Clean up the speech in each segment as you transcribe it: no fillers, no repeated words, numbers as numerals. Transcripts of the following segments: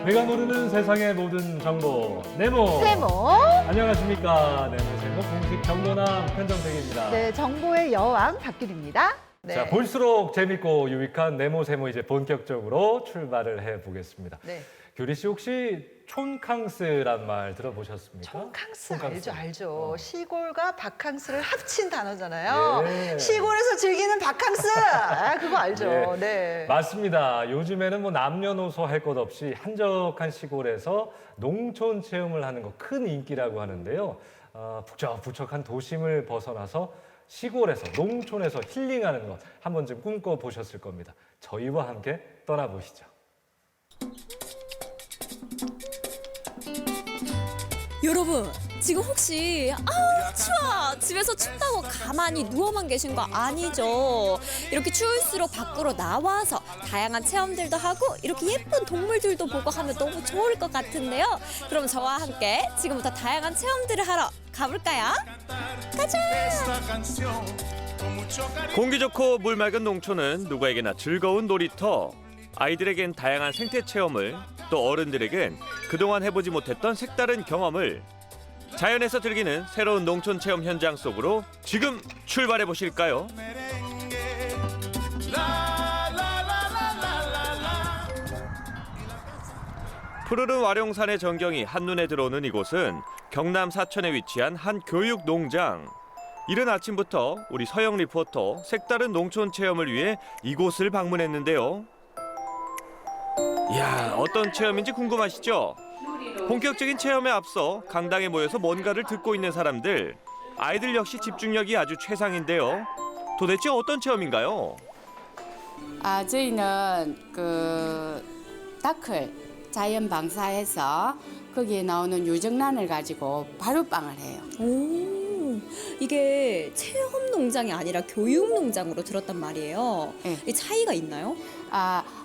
배가 노르는 세상의 모든 정보 네모. 세모. 안녕하십니까. 네모 세모 공식 정보남 편정택입니다. 네, 정보의 여왕 박균입니다. 네. 자, 볼수록 재밌고 유익한 네모 세모 이제 본격적으로 출발을 해보겠습니다. 네. 규리 씨 혹시 촌캉스란 말 들어보셨습니까? 촌캉스 촌캉스. 알죠. 시골과 바캉스를 합친 단어잖아요. 예. 시골에서 즐기는 바캉스. 아, 그거 알죠. 예. 네. 맞습니다. 요즘에는 뭐 남녀노소 할 것 없이 한적한 시골에서 농촌 체험을 하는 거 큰 인기라고 하는데요. 북적북적한 도심을 벗어나서 시골에서 농촌에서 힐링하는 것 한 번쯤 꿈꿔보셨을 겁니다. 저희와 함께 떠나보시죠. 여러분, 지금 혹시 아우 추워 집에서 춥다고 가만히 누워만 계신 거 아니죠? 이렇게 추울수록 밖으로 나와서 다양한 체험들도 하고 이렇게 예쁜 동물들도 보고 하면 너무 좋을 것 같은데요. 그럼 저와 함께 지금부터 다양한 체험들을 하러 가볼까요? 가자! 공기 좋고 물 맑은 농촌은 누구에게나 즐거운 놀이터. 아이들에겐 다양한 생태 체험을, 또 어른들에겐 그동안 해보지 못했던 색다른 경험을 자연에서 즐기는 새로운 농촌 체험 현장 속으로 지금 출발해 보실까요? 푸르른 와룡산의 전경이 한눈에 들어오는 이곳은 경남 사천에 위치한 한 교육 농장. 이른 아침부터 우리 서영 리포터 색다른 농촌 체험을 위해 이곳을 방문했는데요. 이야, 어떤 체험인지 궁금하시죠? 본격적인 체험에 앞서 강당에 모여서 뭔가를 듣고 있는 사람들. 아이들 역시 집중력이 아주 최상인데요. 도대체 어떤 체험인가요? 저희는 다클 자연 방사해서 거기에 나오는 유정란을 가지고 발효빵을 해요. 오, 이게 체험 농장이 아니라 교육 농장으로 들었단 말이에요. 네. 이 차이가 있나요?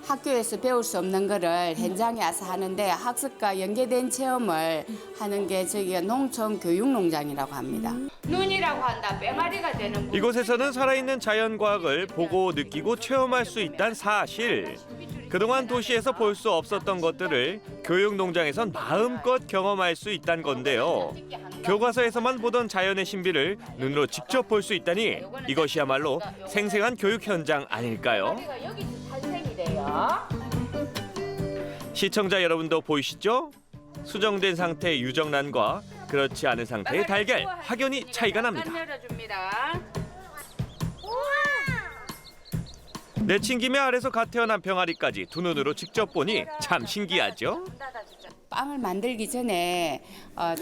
학교에서 배울 수 없는 거를 현장에 와서 하는데 학습과 연계된 체험을 하는 게 저희가 농촌 교육 농장이라고 합니다. 눈이라고 한다. 뺑아리가 되는 이곳에서는 살아있는 자연과학을 보고 느끼고 체험할 수 있다는 사실. 그동안 도시에서 볼 수 없었던 것들을 교육 농장에선 마음껏 경험할 수 있다는 건데요. 교과서에서만 보던 자연의 신비를 눈으로 직접 볼 수 있다니 이것이야말로 생생한 교육 현장 아닐까요? 여기서 탄생이 돼요. 시청자 여러분도 보이시죠? 수정된 상태의 유정란과 그렇지 않은 상태의 달걀, 확연히 차이가 납니다. 열어줍니다. 내친김에 아래서 갓 태어난 병아리까지 두 눈으로 직접 보니 참 신기하죠? 빵을 만들기 전에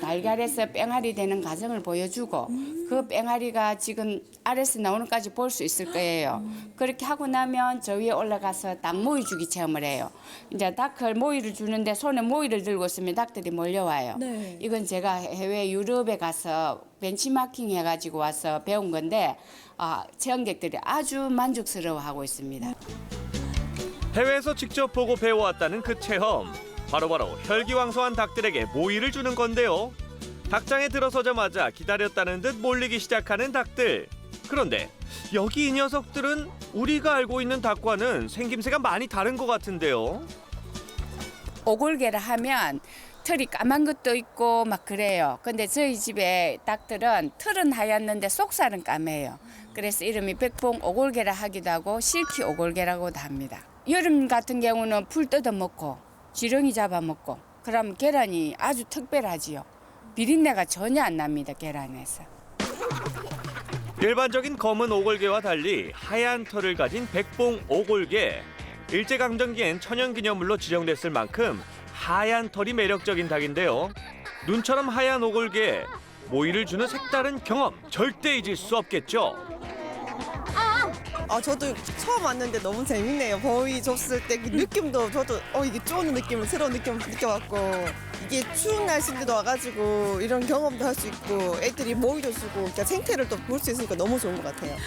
달걀에서 뺑아리 되는 과정을 보여주고 그 뺑아리가 지금 아래서 나오는까지 볼 수 있을 거예요. 그렇게 하고 나면 저 위에 올라가서 닭 모이 주기 체험을 해요. 이제 닭을 모이를 주는데 손에 모이를 들고 있으면 닭들이 몰려와요. 네. 이건 제가 해외 유럽에 가서 벤치마킹 해가지고 와서 배운 건데 체험객들이 아주 만족스러워하고 있습니다. 해외에서 직접 보고 배워왔다는 그 체험. 바로바로 혈기왕성한 닭들에게 모이를 주는 건데요. 닭장에 들어서자마자 기다렸다는 듯 몰리기 시작하는 닭들. 그런데 여기 이 녀석들은 우리가 알고 있는 닭과는 생김새가 많이 다른 것 같은데요. 오골개라 하면 털이 까만 것도 있고 막 그래요. 근데 저희 집에 닭들은 털은 하얗는데 속살은 까매요. 그래서 이름이 백봉 오골개라 하기도 하고 실키 오골개라고도 합니다. 여름 같은 경우는 풀 뜯어 먹고 지렁이 잡아 먹고 그럼 계란이 아주 특별하지요. 비린내가 전혀 안 납니다, 계란에서. 일반적인 검은 오골개와 달리 하얀 털을 가진 백봉 오골개. 일제강점기엔 천연기념물로 지정됐을 만큼 하얀 털이 매력적인 닭인데요. 눈처럼 하얀 오골개, 모이를 주는 색다른 경험 절대 잊을 수 없겠죠. 저도 처음 왔는데 너무 재밌네요. 거의 줬을 때 그 느낌도 저도 이게 쪼는 느낌을 새로운 느낌을 느껴봤고 이게 추운 날씨인데도 와가지고 이런 경험도 할 수 있고 애들이 모이도 주고 그러니까 생태를 또 볼 수 있으니까 너무 좋은 것 같아요.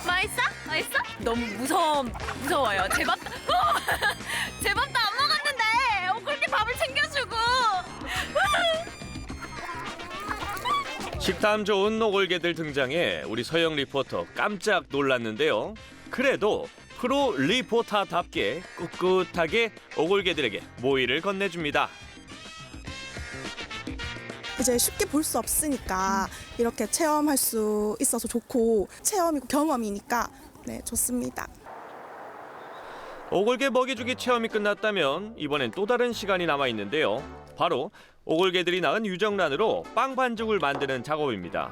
맛있어? 맛있어? 너무 너무 무서워요. 제 밥도 안 먹었는데 그렇게 밥을 챙겨주고. 식탐 좋은 오골개들 등장에 우리 서영 리포터 깜짝 놀랐는데요. 그래도 프로 리포터답게 꿋꿋하게 오골개들에게 모이를 건네줍니다. 이제 쉽게 볼 수 없으니까 이렇게 체험할 수 있어서 좋고 체험이고 경험이니까 네, 좋습니다. 오골개 먹이주기 체험이 끝났다면 이번엔 또 다른 시간이 남아 있는데요. 바로 오골개들이 낳은 유정란으로 빵 반죽을 만드는 작업입니다.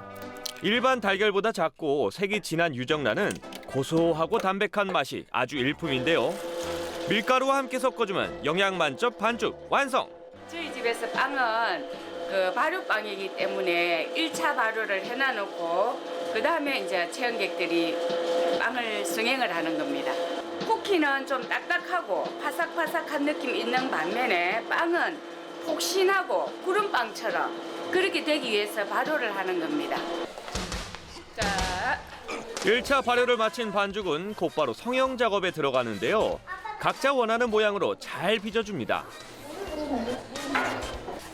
일반 달걀보다 작고 색이 진한 유정란은 고소하고 담백한 맛이 아주 일품인데요. 밀가루와 함께 섞어주면 영양 만점 반죽 완성! 저희 집에서 빵은 그 발효빵이기 때문에 1차 발효를 해놔놓고 그 다음에 이제 체험객들이 빵을 승행을 하는 겁니다. 쿠키는 좀 딱딱하고 바삭바삭한 느낌 있는 반면에 빵은 폭신하고 구름빵처럼 그렇게 되기 위해서 발효를 하는 겁니다. 자, 1차 발효를 마친 반죽은 곧바로 성형 작업에 들어가는데요. 각자 원하는 모양으로 잘 빚어줍니다.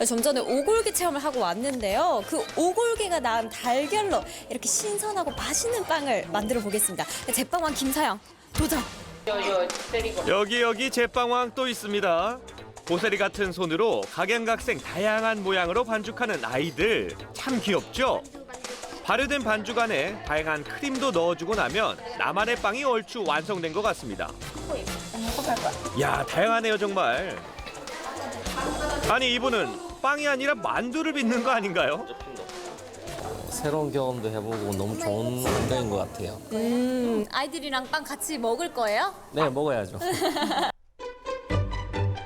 좀 전에 오골개 체험을 하고 왔는데요. 그 오골개가 낳은 달걀로 이렇게 신선하고 맛있는 빵을 만들어 보겠습니다. 제빵왕 김사영 도전. 요 드리고. 여기 제빵왕 또 있습니다. 고세리 같은 손으로 각양각색 다양한 모양으로 반죽하는 아이들 참 귀엽죠? 발효된 반죽 안에 다양한 크림도 넣어주고 나면 나만의 빵이 얼추 완성된 것 같습니다. 야, 다양하네요 정말. 아니 이분은 빵이 아니라 만두를 빚는 거 아닌가요? 새로운 경험도 해보고 너무 좋은 환경인 것 같아요. 아이들이랑 빵 같이 먹을 거예요? 네, 먹어야죠.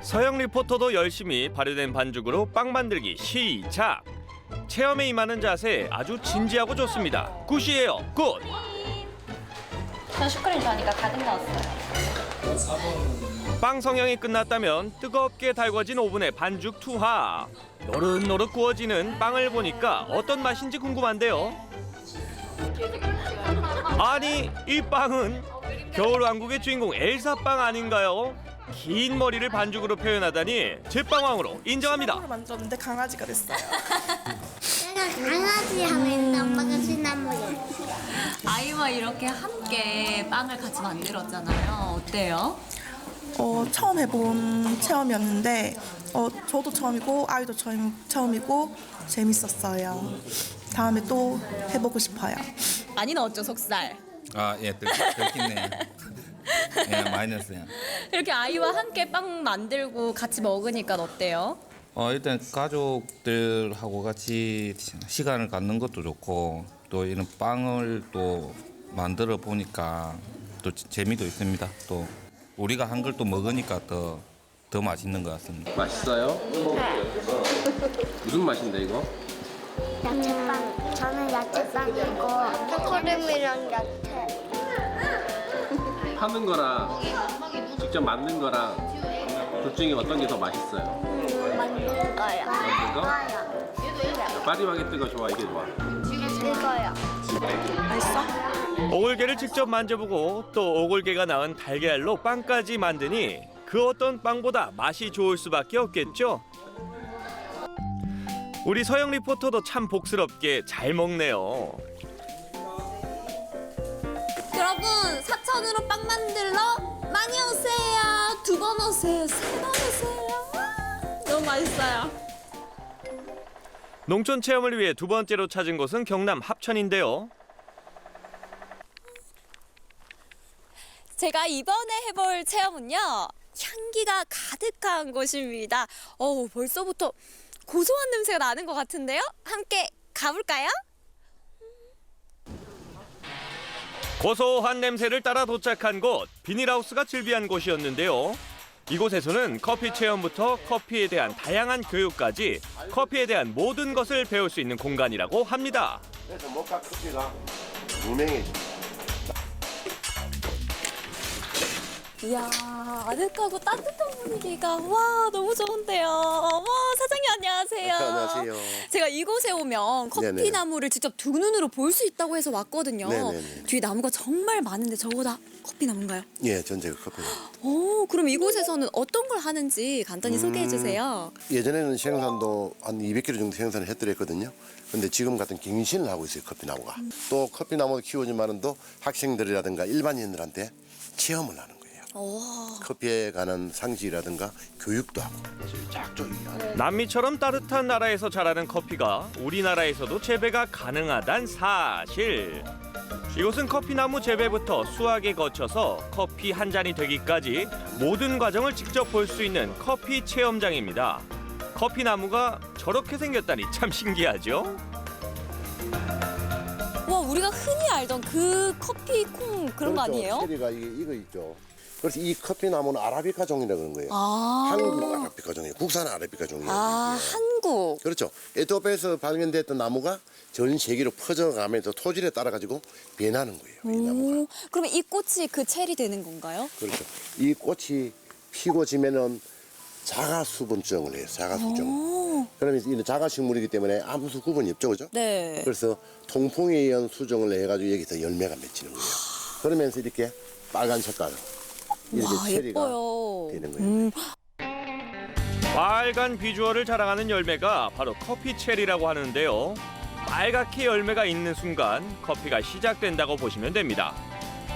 서영 리포터도 열심히 발효된 반죽으로 빵 만들기 시작. 체험에 임하는 자세 아주 진지하고 좋습니다. 굿이에요, 굿. 전 슈크림 좋아하니까 가득 넣었어요. 빵 성형이 끝났다면 뜨겁게 달궈진 오븐에 반죽 투하. 노릇노릇 구워지는 빵을 보니까 어떤 맛인지 궁금한데요. 아니 이 빵은 겨울왕국의 주인공 엘사 빵 아닌가요? 긴 머리를 반죽으로 표현하다니 제빵왕으로 인정합니다. 처음으로 만들었는데 강아지가 됐어요. 내가 강아지 하면 엄마가 신난 모양. 아이와 이렇게 함께 빵을 같이 만들었잖아요. 어때요? 처음 해본 체험이었는데 저도 처음이고 아이도 처음이고 재밌었어요. 다음에 또 해보고 싶어요. 많이 넣었죠, 속살. 아, 예, 들켰네. 예, 마이너스야. 이렇게 아이와 함께 빵 만들고 같이 먹으니까 어때요? 일단 가족들하고 같이 시간을 갖는 것도 좋고 또 이런 빵을 또 만들어 보니까 또 재미도 있습니다. 또 우리가 한 걸 또 먹으니까 더 맛있는 것 같습니다. 맛있어요? 네. 무슨 맛인데 이거? 야채빵. 저는 야채빵이고 초코림이랑 야채. 파는 거랑 직접 만든 거랑 둘 중에 어떤 게 더 맛있어요? 만든 거요. 만든 거? 파리바게뜨가 좋아, 이게 좋아? 이거요. 맛있어? 오골개를 직접 만져보고 또 오골개가 낳은 달걀로 빵까지 만드니 그 어떤 빵보다 맛이 좋을 수밖에 없겠죠? 우리 서영 리포터도 참 복스럽게 잘 먹네요. 여러분, 사천으로 빵 만들러 많이 오세요. 2번 오세요. 3번 오세요. 너무 맛있어요. 농촌 체험을 위해 두 번째로 찾은 곳은 경남 합천인데요. 제가 이번에 해볼 체험은요. 향기가 가득한 곳입니다. 벌써부터 고소한 냄새가 나는 것 같은데요. 함께 가볼까요? 고소한 냄새를 따라 도착한 곳, 비닐하우스가 즐비한 곳이었는데요. 이곳에서는 커피 체험부터 커피에 대한 다양한 교육까지 커피에 대한 모든 것을 배울 수 있는 공간이라고 합니다. 그래서 모카 커피가 유명해져. 이야, 아늑하고 따뜻한 분위기가 와 너무 좋은데요. 와 사장님 안녕하세요. 안녕하세요. 제가 이곳에 오면 커피 네네. 나무를 직접 두 눈으로 볼 수 있다고 해서 왔거든요. 네네네. 뒤에 나무가 정말 많은데 저거 다 커피 나무인가요? 예, 전체가 커피. 오 그럼 이곳에서는 어떤 걸 하는지 간단히 소개해 주세요. 예전에는 생산도 한 200kg 정도 생산을 했더랬거든요. 근데 지금 같은 갱신을 하고 있어요, 커피나무가. 또 커피나무도 키우지만은 또 학생들이라든가 일반인들한테 체험을 하는 거예요. 커피에 관한 상식이라든가 교육도 하고 쫙쫙 하는. 남미처럼 따뜻한 나라에서 자라는 커피가 우리나라에서도 재배가 가능하단 사실. 이곳은 커피나무 재배부터 수확에 거쳐서 커피 한 잔이 되기까지 모든 과정을 직접 볼 수 있는 커피 체험장입니다. 커피나무가 저렇게 생겼다니 참 신기하죠? 와 우리가 흔히 알던 그 커피 콩 그런 거 아니에요? 체리가 이거 있죠. 그래서 이 커피나무는 아라비카 종이라고 그러는 거예요. 아. 한국 아라비카 종이에요. 국산 아라비카 종이에요. 아 이게. 한국. 그렇죠. 에티오피아에서 발견됐던 나무가 전 세계로 퍼져가면서 토질에 따라 가지고 변하는 거예요. 이 나무가. 그러면 이 꽃이 그 체리 되는 건가요? 그렇죠. 이 꽃이 피고 지면은 자가수분증을 해요. 자가수증. 그러면 이는 자가식물이기 때문에 아무 구분이 없죠, 그죠? 네. 그래서 통풍에 의한 수정을 해가지고 여기서 열매가 맺히는 거예요. 그러면서 이렇게 빨간 색깔 이렇게 와 체리가 예뻐요. 되는 거예요. 빨간 비주얼을 자랑하는 열매가 바로 커피 체리라고 하는데요. 빨갛게 열매가 있는 순간 커피가 시작된다고 보시면 됩니다.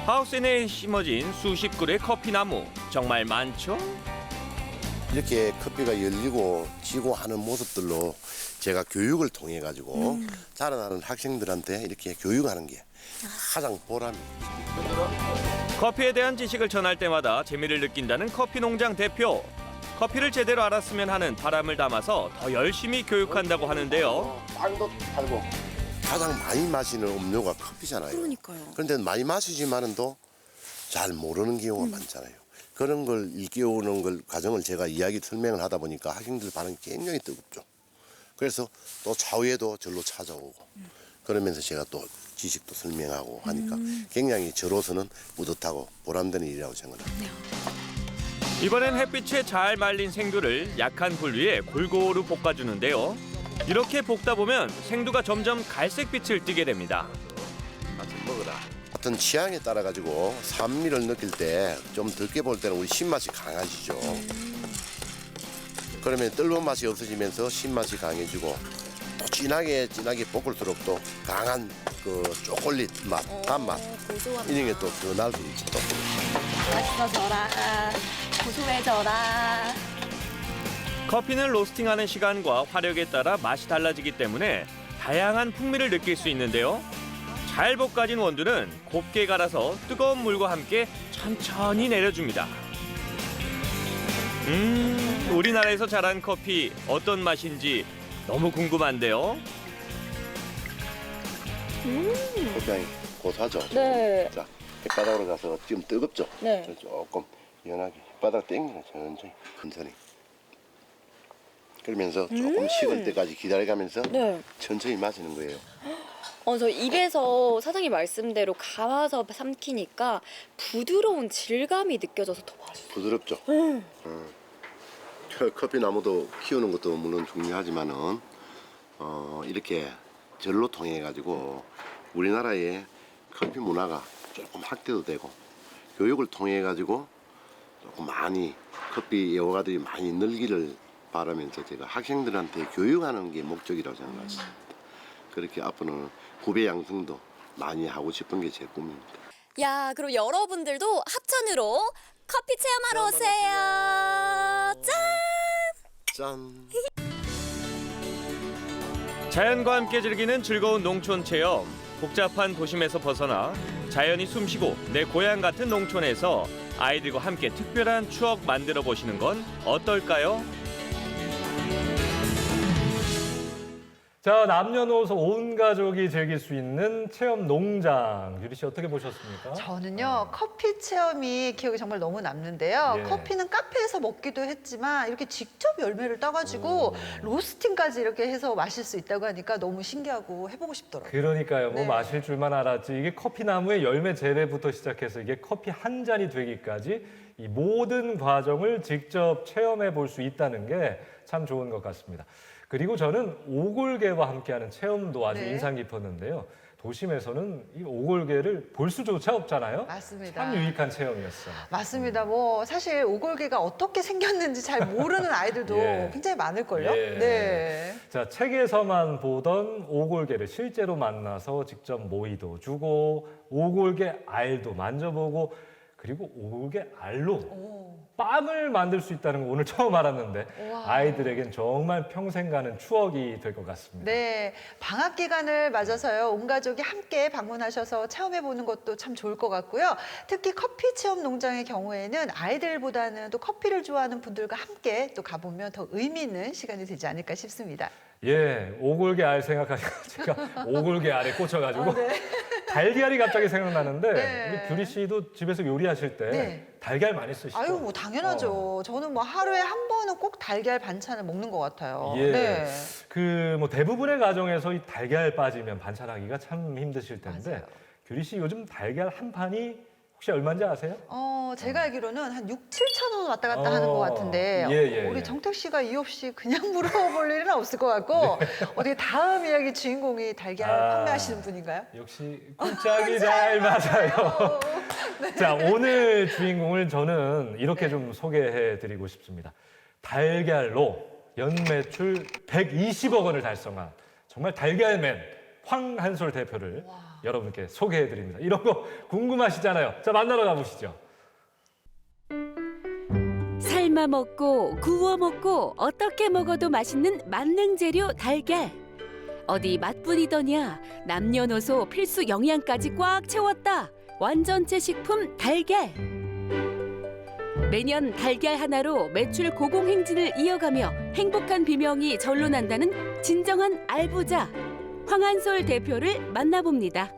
하우스 내에 심어진 수십 그루의 커피나무 정말 많죠? 이렇게 커피가 열리고 지고 하는 모습들로 제가 교육을 통해 가지고 자라나는 학생들한테 이렇게 교육하는 게 가장 보람이에요. 커피에 대한 지식을 전할 때마다 재미를 느낀다는 커피 농장 대표. 커피를 제대로 알았으면 하는 바람을 담아서 더 열심히 교육한다고 하는데요. 빵도 팔고 가장 많이 마시는 음료가 커피잖아요. 그러니까요. 그런데 많이 마시지만은 또 잘 모르는 경우가 많잖아요. 그런 걸 일깨우는 걸 과정을 제가 이야기 설명을 하다 보니까 학생들 반응이 굉장히 뜨겁죠. 그래서 또 차후에도 절로 찾아오고 그러면서 제가 또 지식도 설명하고 하니까 굉장히 저로서는 뿌듯하고 보람되는 일이라고 생각합니다. 이번엔 햇빛에 잘 말린 생두를 약한 불 위에 골고루 볶아주는데요. 이렇게 볶다 보면 생두가 점점 갈색빛을 띠게 됩니다. 먹어라. 같은 취향에 따라 가지고 산미를 느낄 때 좀 덜게 볼 때는 우리 신맛이 강하시죠. 그러면 뜰로운 맛이 없어지면서 신맛이 강해지고 또 진하게 볶을수록 또 강한 그 초콜릿 맛, 단맛 고소한 이런 게 또 더 날 수 있지 또. 맛있어져라. 고소해져라. 커피는 로스팅하는 시간과 화력에 따라 맛이 달라지기 때문에 다양한 풍미를 느낄 수 있는데요. 잘 볶아진 원두는 곱게 갈아서 뜨거운 물과 함께 천천히 내려줍니다. 우리나라에서 자란 커피 어떤 맛인지 너무 궁금한데요. 굉장히 고소하죠. 네. 자, 혓바닥으로 가서 지금 뜨겁죠. 네. 조금 연하게 혓바닥 당기는 천천히. 그러면서 조금 식을 때까지 기다려가면서 네. 천천히 마시는 거예요. 저 입에서 사장님 말씀대로 감아서 삼키니까 부드러운 질감이 느껴져서 더 맛있어요. 부드럽죠. 커피 나무도 키우는 것도 물론 중요하지만은 이렇게 절로 통해 가지고 우리나라의 커피 문화가 조금 확대도 되고 교육을 통해 가지고 조금 많이 커피 애호가들이 많이 늘기를 바라면서 제가 학생들한테 교육하는 게 목적이라고 생각합니다. 그렇게 앞으로는 후배 양성도 많이 하고 싶은 게 제 꿈입니다. 야, 그럼 여러분들도 합천으로 커피 체험하러 오세요. 짠! 짠! 자연과 함께 즐기는 즐거운 농촌 체험. 복잡한 도심에서 벗어나 자연이 숨쉬고 내 고향 같은 농촌에서 아이들과 함께 특별한 추억 만들어 보시는 건 어떨까요? 자, 남녀노소 온 가족이 즐길 수 있는 체험 농장. 유리 씨 어떻게 보셨습니까? 저는요, 커피 체험이 기억에 정말 너무 남는데요. 예. 커피는 카페에서 먹기도 했지만 이렇게 직접 열매를 따가지고 로스팅까지 이렇게 해서 마실 수 있다고 하니까 너무 신기하고 해보고 싶더라고요. 그러니까요. 뭐 네. 마실 줄만 알았지. 이게 커피 나무의 열매 재배부터 시작해서 이게 커피 한 잔이 되기까지 이 모든 과정을 직접 체험해 볼 수 있다는 게 참 좋은 것 같습니다. 그리고 저는 오골개와 함께하는 체험도 아주 네. 인상 깊었는데요. 도심에서는 이 오골개를 볼 수조차 없잖아요. 맞습니다. 참 유익한 체험이었어요. 맞습니다. 뭐 사실 오골개가 어떻게 생겼는지 잘 모르는 아이들도 예. 굉장히 많을걸요. 예. 네. 자, 책에서만 보던 오골개를 실제로 만나서 직접 모이도 주고 오골개 알도 만져보고 그리고 오골개 알로 빵을 만들 수 있다는 거 오늘 처음 알았는데 우와. 아이들에겐 정말 평생 가는 추억이 될 것 같습니다. 네, 방학 기간을 맞아서요. 온 가족이 함께 방문하셔서 체험해보는 것도 참 좋을 것 같고요. 특히 커피 체험 농장의 경우에는 아이들보다는 또 커피를 좋아하는 분들과 함께 또 가보면 더 의미 있는 시간이 되지 않을까 싶습니다. 예, 오골개 알 생각하니까 제가 오골개 알에 꽂혀가지고 달걀이 갑자기 생각나는데 네. 우리 규리 씨도 집에서 요리하실 때 네. 달걀 많이 쓰시죠? 아유, 뭐 당연하죠. 저는 뭐 하루에 한 번은 꼭 달걀 반찬을 먹는 것 같아요. 예. 네. 그 뭐 대부분의 가정에서 이 달걀 빠지면 반찬하기가 참 힘드실 텐데 맞아요. 규리 씨 요즘 달걀 한 판이 혹시 얼마인지 아세요? 제가 알기로는 한 6, 7천 원 왔다 갔다 하는 것 같은데 예. 우리 정택 씨가 이 없이 그냥 물어볼 일은 없을 것 같고 어떻게 다음 이야기 주인공이 달걀 판매하시는 분인가요? 역시 쿵짝이 잘 맞아요. 자, 오늘 주인공을 저는 이렇게 좀 소개해드리고 싶습니다. 달걀로 연매출 120억 원을 달성한 정말 달걀맨 황한솔 대표를 여러분께 소개해드립니다. 이런 거 궁금하시잖아요. 자, 만나러 가보시죠. 삶아 먹고 구워 먹고 어떻게 먹어도 맛있는 만능 재료 달걀. 어디 맛뿐이더냐, 남녀노소 필수 영양까지 꽉 채웠다. 완전체 식품 달걀. 매년 달걀 하나로 매출 고공행진을 이어가며 행복한 비명이 절로 난다는 진정한 알부자 황한솔 대표를 만나봅니다.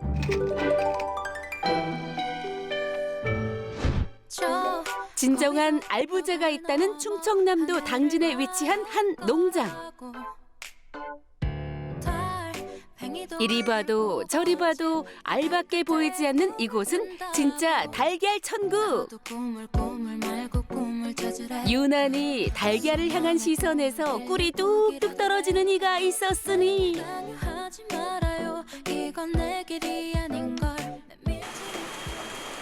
진정한 알부자가 있다는 충청남도 당진에 위치한 한 농장. 이리 봐도 저리 봐도 알밖에 보이지 않는 이곳은 진짜 달걀 천국. 유난히 달걀을 향한 시선에서 꿀이 뚝뚝 떨어지는 이가 있었으니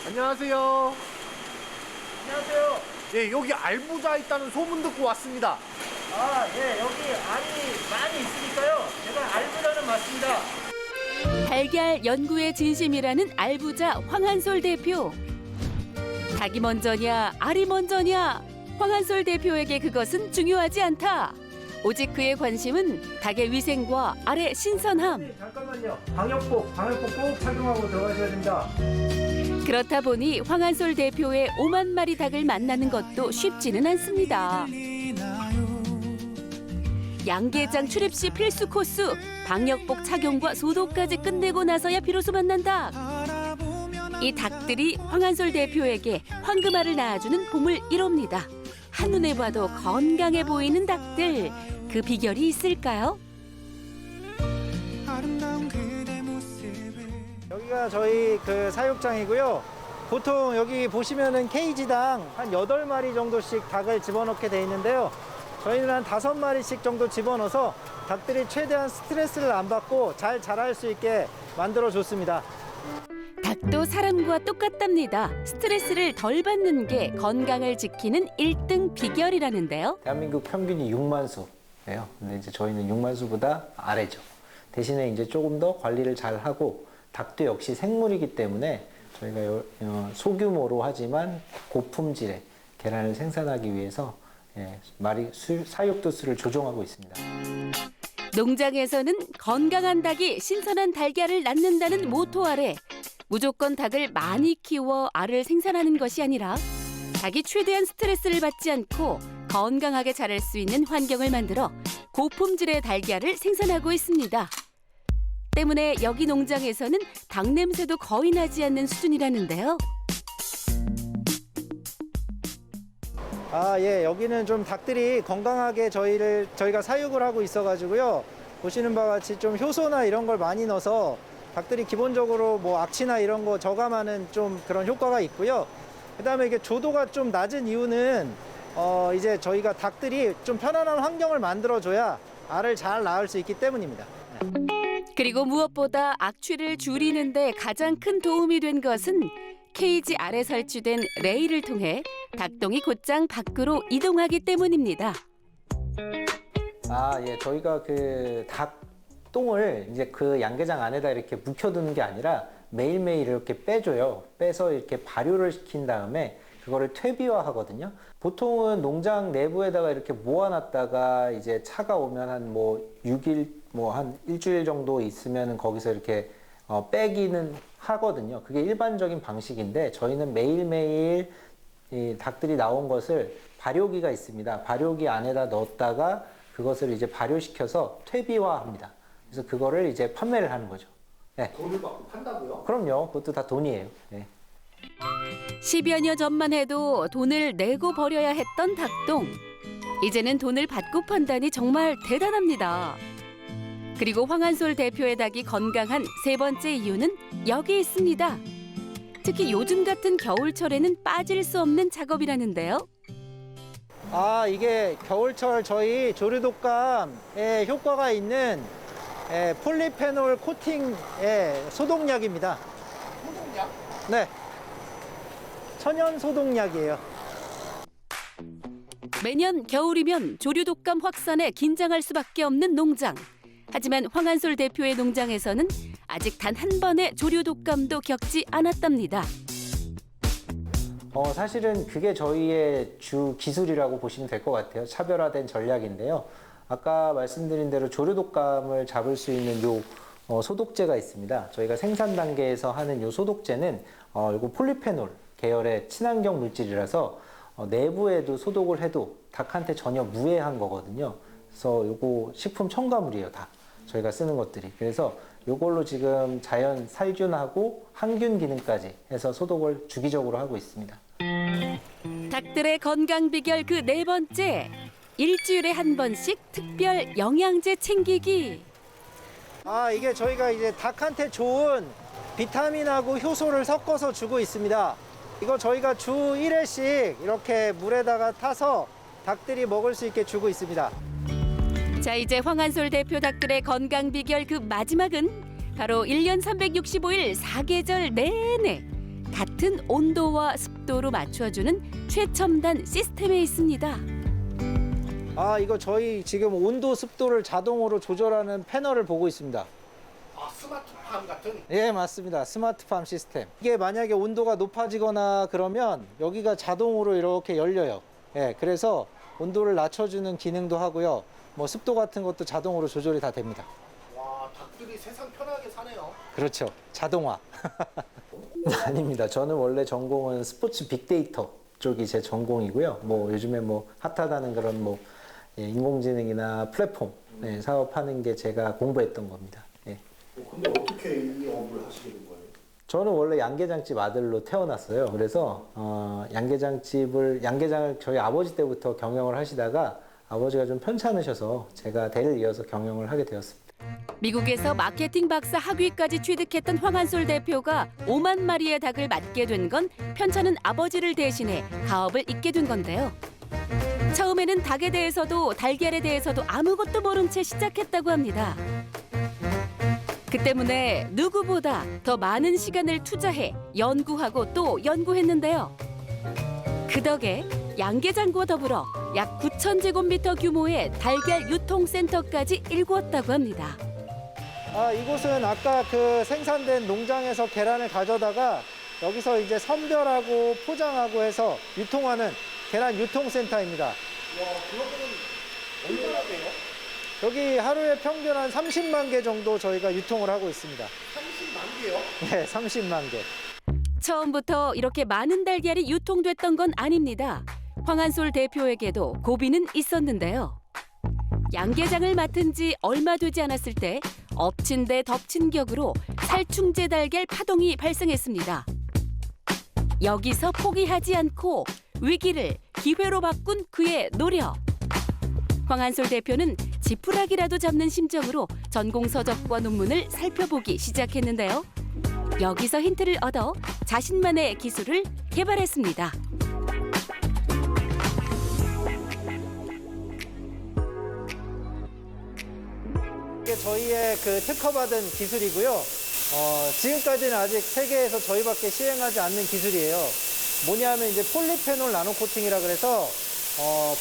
안녕하세요. 안녕하세요. 예, 여기 알부자 있다는 소문 듣고 왔습니다. 아, 예, 여기 알이 많이 있으니까요. 제가 알부자는 맞습니다. 달걀 연구에 진심이라는 알부자 황한솔 대표. 닭이 먼저냐 알이 먼저냐, 황한솔 대표에게 그것은 중요하지 않다. 오직 그의 관심은 닭의 위생과 알의 신선함. 잠깐만요. 방역복 꼭 착용하고 들어가셔야 됩니다. 그렇다 보니 황한솔 대표의 5만 마리 닭을 만나는 것도 쉽지는 않습니다. 양계장 출입 시 필수 코스, 방역복 착용과 소독까지 끝내고 나서야 비로소 만난 닭. 이 닭들이 황한솔 대표에게 황금알을 낳아주는 보물 1호입니다. 한눈에 봐도 건강해 보이는 닭들, 그 비결이 있을까요? 여기가 저희 그 사육장이고요. 보통 여기 보시면은 케이지당 한 8마리 정도씩 닭을 집어넣게 돼 있는데요. 저희는 한 5마리씩 정도 집어넣어서 닭들이 최대한 스트레스를 안 받고 잘 자랄 수 있게 만들어줬습니다. 닭도 사람과 똑같답니다. 스트레스를 덜 받는 게 건강을 지키는 1등 비결이라는데요. 대한민국 평균이 6만 수예요. 근데 이제 저희는 6만 수보다 아래죠. 대신에 이제 조금 더 관리를 잘 하고, 닭도 역시 생물이기 때문에 저희가 소규모로 하지만 고품질의 계란을 생산하기 위해서 사육 도수를 조정하고 있습니다. 농장에서는 건강한 닭이 신선한 달걀을 낳는다는 모토 아래 무조건 닭을 많이 키워 알을 생산하는 것이 아니라 닭이 최대한 스트레스를 받지 않고 건강하게 자랄 수 있는 환경을 만들어 고품질의 달걀을 생산하고 있습니다. 때문에 여기 농장에서는 닭 냄새도 거의 나지 않는 수준이라는데요. 예, 여기는 좀 닭들이 건강하게 저희가 사육을 하고 있어가지고요. 보시는 바와 같이 좀 효소나 이런 걸 많이 넣어서 닭들이 기본적으로 뭐 악취나 이런 거 저감하는 좀 그런 효과가 있고요. 그다음에 이게 조도가 좀 낮은 이유는 이제 저희가 닭들이 좀 편안한 환경을 만들어줘야 알을 잘 낳을 수 있기 때문입니다. 그리고 무엇보다 악취를 줄이는데 가장 큰 도움이 된 것은 케이지 아래 설치된 레일을 통해 닭똥이 곧장 밖으로 이동하기 때문입니다. 예, 저희가 그 닭똥을 이제 그 양계장 안에다 이렇게 묵혀두는 게 아니라 매일매일 이렇게 빼줘요. 빼서 이렇게 발효를 시킨 다음에 그거를 퇴비화하거든요. 보통은 농장 내부에다가 이렇게 모아놨다가 이제 차가 오면 한 뭐 6일, 뭐 한 일주일 정도 있으면 거기서 이렇게 빼기는 하거든요. 그게 일반적인 방식인데 저희는 매일매일 이 닭들이 나온 것을 발효기가 있습니다. 발효기 안에다 넣었다가 그것을 이제 발효시켜서 퇴비화합니다. 그래서 그거를 이제 판매를 하는 거죠. 네. 돈을 받고 판다고요? 그럼요. 그것도 다 돈이에요. 네. 10여 년 전만 해도 돈을 내고 버려야 했던 닭똥. 이제는 돈을 받고 판다니 정말 대단합니다. 그리고 황한솔 대표의 닭이 건강한 세 번째 이유는 여기 있습니다. 특히 요즘 같은 겨울철에는 빠질 수 없는 작업이라는데요. 이게 겨울철 저희 조류독감에 효과가 있는 폴리페놀 코팅 소독약입니다. 소독약? 네. 천연 소독약이에요. 매년 겨울이면 조류독감 확산에 긴장할 수밖에 없는 농장. 하지만 황한솔 대표의 농장에서는 아직 단 한 번의 조류독감도 겪지 않았답니다. 사실은 그게 저희의 주 기술이라고 보시면 될 것 같아요. 차별화된 전략인데요. 아까 말씀드린 대로 조류독감을 잡을 수 있는 소독제가 있습니다. 저희가 생산 단계에서 하는 요 소독제는 이거 폴리페놀 계열의 친환경 물질이라서 내부에도 소독을 해도 닭한테 전혀 무해한 거거든요. 그래서 요거 식품 첨가물이에요, 다. 저희가 쓰는 것들이. 그래서 요걸로 지금 자연 살균하고 항균 기능까지 해서 소독을 주기적으로 하고 있습니다. 닭들의 건강 비결 그 네 번째. 일주일에 한 번씩 특별 영양제 챙기기. 이게 저희가 이제 닭한테 좋은 비타민하고 효소를 섞어서 주고 있습니다. 이거 저희가 주 1회씩 이렇게 물에다가 타서 닭들이 먹을 수 있게 주고 있습니다. 자, 이제 황한솔 대표 닭들의 건강 비결 그 마지막은 바로 1년 365일 4계절 내내 같은 온도와 습도로 맞춰주는 최첨단 시스템에 있습니다. 이거 저희 지금 온도 습도를 자동으로 조절하는 패널을 보고 있습니다. 스마트팜 같은? 예, 맞습니다. 스마트팜 시스템. 이게 만약에 온도가 높아지거나 그러면 여기가 자동으로 이렇게 열려요. 예, 그래서 온도를 낮춰주는 기능도 하고요. 뭐 습도 같은 것도 자동으로 조절이 다 됩니다. 와, 닭들이 세상 편하게 사네요. 그렇죠. 자동화. 아닙니다. 저는 원래 전공은 스포츠 빅데이터 쪽이 제 전공이고요. 뭐 요즘에 뭐 핫하다는 그런 뭐 인공지능이나 플랫폼 사업하는 게 제가 공부했던 겁니다. 예. 근데 어떻게 이 업을 하시게 된 거예요? 저는 원래 양계장집 아들로 태어났어요. 그래서 양계장을 저희 아버지 때부터 경영을 하시다가 아버지가 좀 편찮으셔서 제가 대를 이어서 경영을 하게 되었습니다. 미국에서 마케팅 박사 학위까지 취득했던 황한솔 대표가 5만 마리의 닭을 맡게 된 건 편찮은 아버지를 대신해 가업을 잇게 된 건데요. 처음에는 닭에 대해서도 달걀에 대해서도 아무것도 모른 채 시작했다고 합니다. 그 때문에 누구보다 더 많은 시간을 투자해 연구하고 또 연구했는데요. 그 덕에 양계장과 더불어 약 9,000제곱미터 규모의 달걀 유통센터까지 일구었다고 합니다. 이곳은 아까 그 생산된 농장에서 계란을 가져다가 여기서 이제 선별하고 포장하고 해서 유통하는 계란 유통센터입니다. 와, 그거는 얼마나 돼요? 여기 하루에 평균 한 30만 개 정도 저희가 유통을 하고 있습니다. 30만 개요? 네, 30만 개. 처음부터 이렇게 많은 달걀이 유통됐던 건 아닙니다. 황한솔 대표에게도 고비는 있었는데요. 양계장을 맡은 지 얼마 되지 않았을 때 엎친 데 덮친 격으로 살충제 달걀 파동이 발생했습니다. 여기서 포기하지 않고 위기를 기회로 바꾼 그의 노력. 황한솔 대표는 지푸라기라도 잡는 심정으로 전공 서적과 논문을 살펴보기 시작했는데요. 여기서 힌트를 얻어 자신만의 기술을 개발했습니다. 이게 저희의 그 특허받은 기술이고요. 지금까지는 아직 세계에서 저희밖에 시행하지 않는 기술이에요. 뭐냐면 이제 폴리페놀 나노 코팅이라 그래서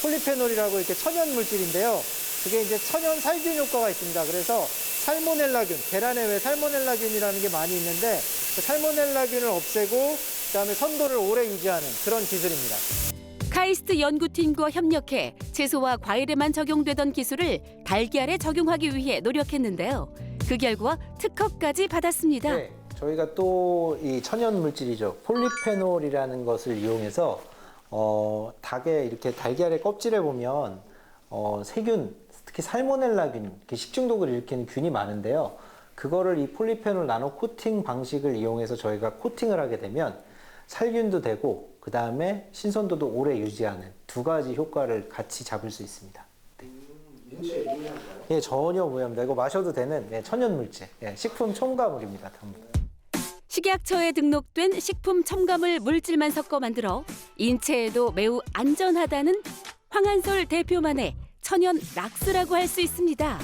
폴리페놀이라고 이렇게 천연 물질인데요. 그게 이제 천연 살균 효과가 있습니다. 그래서 살모넬라균, 계란에 왜 살모넬라균이라는 게 많이 있는데 그 살모넬라균을 없애고 그다음에 선도를 오래 유지하는 그런 기술입니다. 카이스트 연구팀과 협력해 채소와 과일에만 적용되던 기술을 달걀에 적용하기 위해 노력했는데요. 그 결과 특허까지 받았습니다. 네, 저희가 또 이 천연 물질이죠. 폴리페놀이라는 것을 이용해서 닭의 이렇게 달걀의 껍질에 보면 세균, 특히 살모넬라균, 식중독을 일으키는 균이 많은데요. 그거를 이 폴리페놀 나노 코팅 방식을 이용해서 저희가 코팅을 하게 되면 살균도 되고 그 다음에 신선도도 오래 유지하는 두 가지 효과를 같이 잡을 수 있습니다. 네. 예, 전혀 무해합니다. 이거 마셔도 되는 천연 물질, 식품 첨가물입니다. 전부. 식약처에 등록된 식품 첨가물 물질만 섞어 만들어 인체에도 매우 안전하다는 황한솔 대표만의 천연 락스라고 할 수 있습니다.